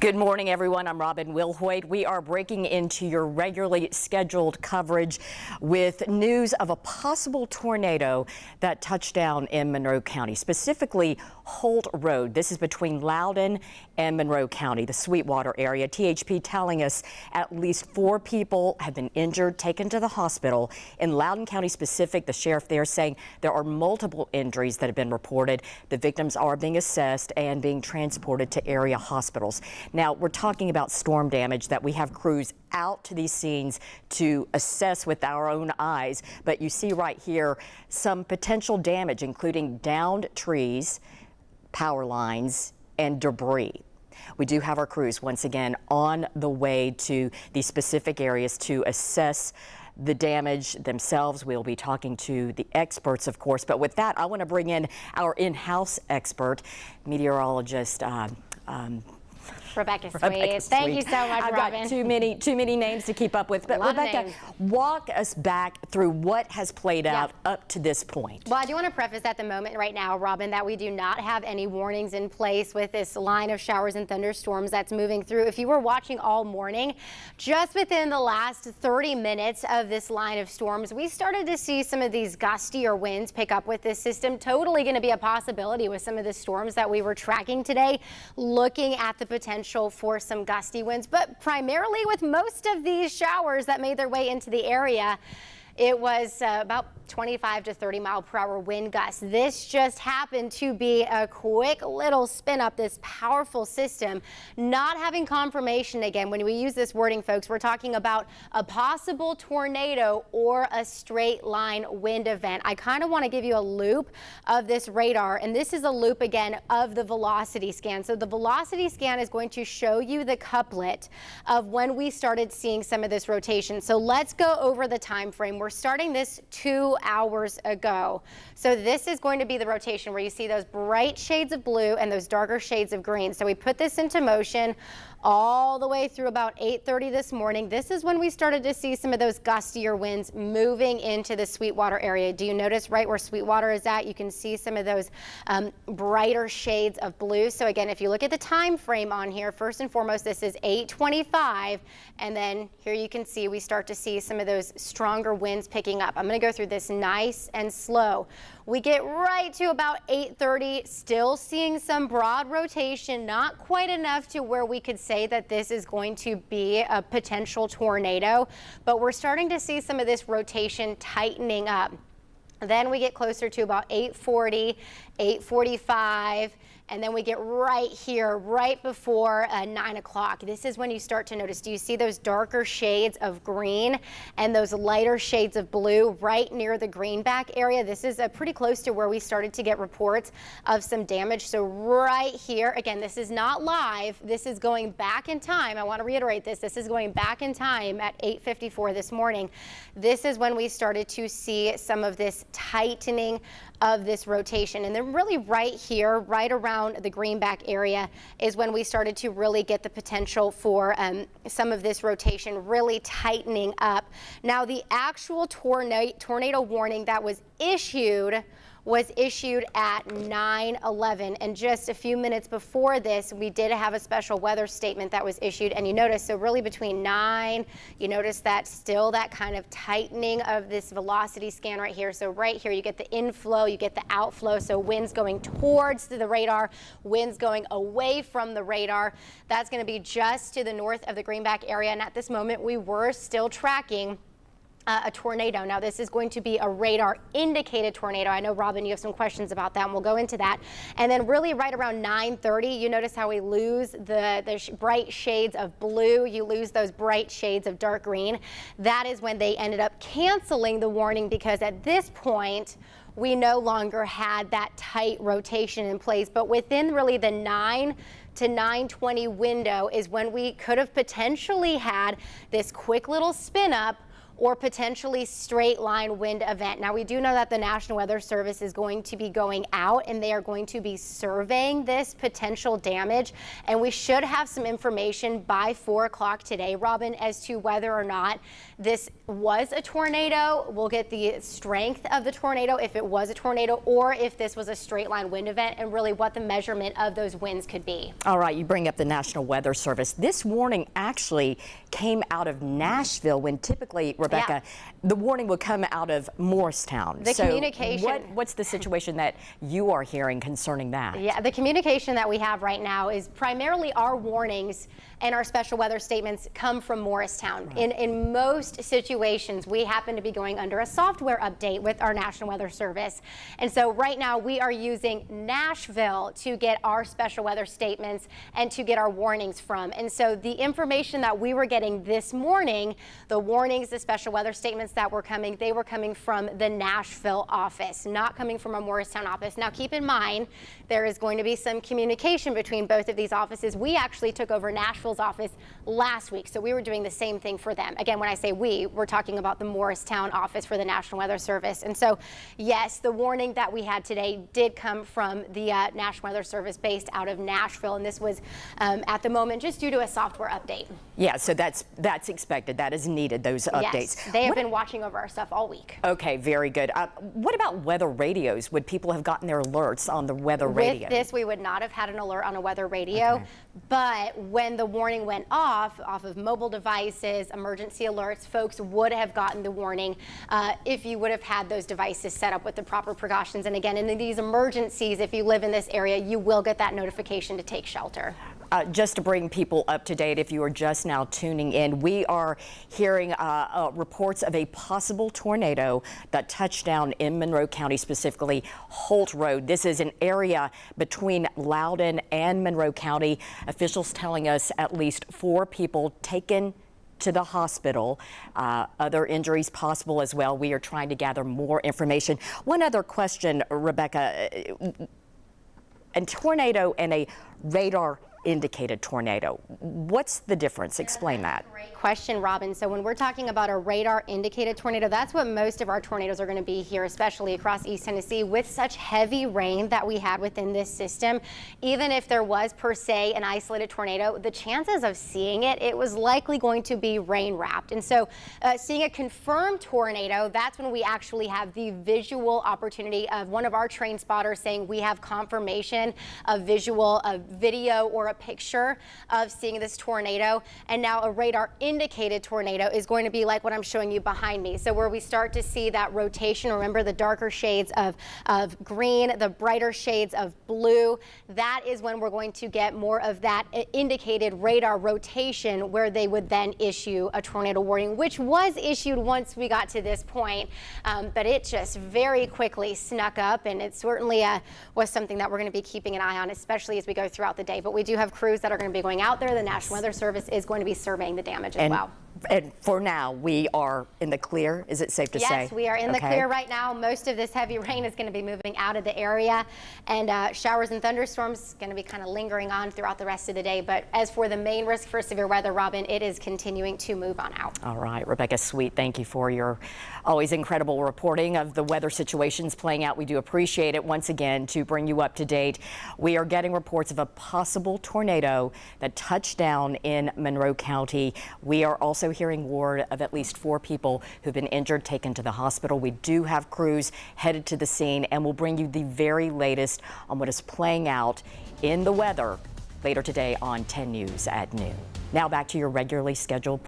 Good morning, everyone. I'm Robin Wilhoit. We are breaking into your regularly scheduled coverage with news of a possible tornado that touched down in Monroe County, specifically Holt Road. This is between Loudoun and Monroe County, the Sweetwater area. THP telling us at least 4 people have been injured, taken to the hospital. In Loudoun County specific, the sheriff there saying there are multiple injuries that have been reported. The victims are being assessed and being transported to area hospitals. Now, we're talking about storm damage that we have crews out to these scenes to assess with our own eyes. But you see right here some potential damage, including downed trees, power lines, and debris. We do have our crews once again on the way to these specific areas to assess the damage themselves. We'll be talking to the experts, of course. But with that, I want to bring in our in-house expert, meteorologist, Rebecca Sweet. Thank you so much, I've Robin. got too many names to keep up with. But Rebecca, walk us back through what has played out up to this point. Well, I do want to preface at the moment right now, Robin, that we do not have any warnings in place with this line of showers and thunderstorms that's moving through. If you were watching all morning, just within the last 30 minutes of this line of storms, we started to see some of these gustier winds pick up with this system. Totally going to be a possibility with some of the storms that we were tracking today, looking at the potential for some gusty winds, but primarily with most of these showers that made their way into the area, it was about 25 to 30 mile per hour wind gusts. This just happened to be a quick little spin up this powerful system, not having confirmation. Again, when we use this wording, folks, we're talking about a possible tornado or a straight line wind event. I kind of want to give you a loop of this radar, and this is a loop again of the velocity scan. So the velocity scan is going to show you the couplet of when we started seeing some of this rotation. So let's go over the time frame. We're starting this 2 hours ago. So this is going to be the rotation where you see those bright shades of blue and those darker shades of green. So we put this into motion all the way through about 8:30 this morning. This is when we started to see some of those gustier winds moving into the Sweetwater area. Do you notice right where Sweetwater is at? You can see some of those brighter shades of blue. So again, if you look at the time frame on here, first and foremost, this is 8:25, and then here you can see we start to see some of those stronger winds picking up. I'm going to go through this nice and slow. We get right to about 8:30, still seeing some broad rotation, not quite enough to where we could say that this is going to be a potential tornado, but we're starting to see some of this rotation tightening up. Then we get closer to about 8:40, 8:45, and then we get right here, right before 9 o'clock. This is when you start to notice, do you see those darker shades of green and those lighter shades of blue right near the greenback area? This is pretty close to where we started to get reports of some damage. So right here, again, this is not live. This is going back in time. I want to reiterate this. This is going back in time at 8:54 this morning. This is when we started to see some of this tightening of this rotation. And then really right here, right around the greenback area, is when we started to really get the potential for some of this rotation really tightening up. Now, the actual tornado warning that was issued at 9:11, and just a few minutes before this, we did have a special weather statement that was issued, and you notice, so really between 9, you notice that still that kind of tightening of this velocity scan right here. So right here, you get the inflow, you get the outflow, so winds going towards the radar, winds going away from the radar. That's going to be just to the north of the greenback area, and at this moment, we were still tracking a tornado. Now, this is going to be a radar indicated tornado. I know, Robin, you have some questions about that, and we'll go into that. And then really right around 9:30, you notice how we lose the bright shades of blue. You lose those bright shades of dark green. That is when they ended up canceling the warning, because at this point, we no longer had that tight rotation in place. But within really the 9 to 9:20 window is when we could have potentially had this quick little spin up or potentially straight line wind event. Now, we do know that the National Weather Service is going to be going out and they are going to be surveying this potential damage. And we should have some information by 4 o'clock today, Robin, as to whether or not this was a tornado. We'll get the strength of the tornado if it was a tornado, or if this was a straight line wind event, and really what the measurement of those winds could be. All right, you bring up the National Weather Service. This warning actually came out of Nashville, when typically, Rebecca, the warning would come out of Morristown. The communication. What's the situation that you are hearing concerning that? Yeah, the communication that we have right now is primarily our warnings and our special weather statements come from Morristown. Right. In most situations, we happen to be going under a software update with our National Weather Service. And so right now we are using Nashville to get our special weather statements and to get our warnings from. And so the information that we were getting this morning, the warnings, the special weather statements that were coming, they were coming from the Nashville office, not coming from our Morristown office. Now keep in mind, there is going to be some communication between both of these offices. We actually took over Nashville's office last week, so we were doing the same thing for them. Again, when I say we're talking about the Morristown office for the National Weather Service. And so, yes, the warning that we had today did come from the National Weather Service based out of Nashville, and this was at the moment just due to a software update. Yeah, so that's expected. That is needed, those updates. Yes, they have been watching over our stuff all week. Okay, very good. What about weather radios? Would people have gotten their alerts on the weather radio? With this, we would not have had an alert on a weather radio. Okay. But when the warning went off of mobile devices, emergency alerts, folks would have gotten the warning if you would have had those devices set up with the proper precautions. And again, in these emergencies, if you live in this area, you will get that notification to take shelter. Just to bring people up to date, if you are just now tuning in, we are hearing reports of a possible tornado that touched down in Monroe County, specifically Holt Road. This is an area between Loudoun and Monroe County. Officials telling us at least 4 people taken to the hospital. Other injuries possible as well. We are trying to gather more information. One other question, Rebecca. A tornado and a radar indicated tornado. What's the difference? Explain that. Great question, Robin. So when we're talking about a radar indicated tornado, that's what most of our tornadoes are going to be here, especially across East Tennessee, with such heavy rain that we had within this system. Even if there was per se an isolated tornado, the chances of seeing it was likely going to be rain wrapped. And so seeing a confirmed tornado, that's when we actually have the visual opportunity of one of our train spotters saying we have confirmation of visual, of video, or a picture of seeing this tornado. And now a radar indicated tornado is going to be like what I'm showing you behind me. So where we start to see that rotation, remember the darker shades of green, the brighter shades of blue, that is when we're going to get more of that indicated radar rotation, where they would then issue a tornado warning, which was issued once we got to this point. But it just very quickly snuck up, and it certainly was something that we're going to be keeping an eye on, especially as we go throughout the day. But we do have crews that are going to be going out there. The National Weather Service is going to be surveying the damage as well. And for now, we are in the clear. Is it safe to say? Yes, we are in the clear right now. Most of this heavy rain is going to be moving out of the area, and showers and thunderstorms going to be kind of lingering on throughout the rest of the day. But as for the main risk for severe weather, Robin, it is continuing to move on out. All right, Rebecca Sweet, thank you for your always incredible reporting of the weather situations playing out. We do appreciate it. Once again, to bring you up to date, we are getting reports of a possible tornado that touched down in Monroe County. We are also hearing word of at least 4 people who've been injured, taken to the hospital. We do have crews headed to the scene, and we'll bring you the very latest on what is playing out in the weather later today on 10 News at noon. Now back to your regularly scheduled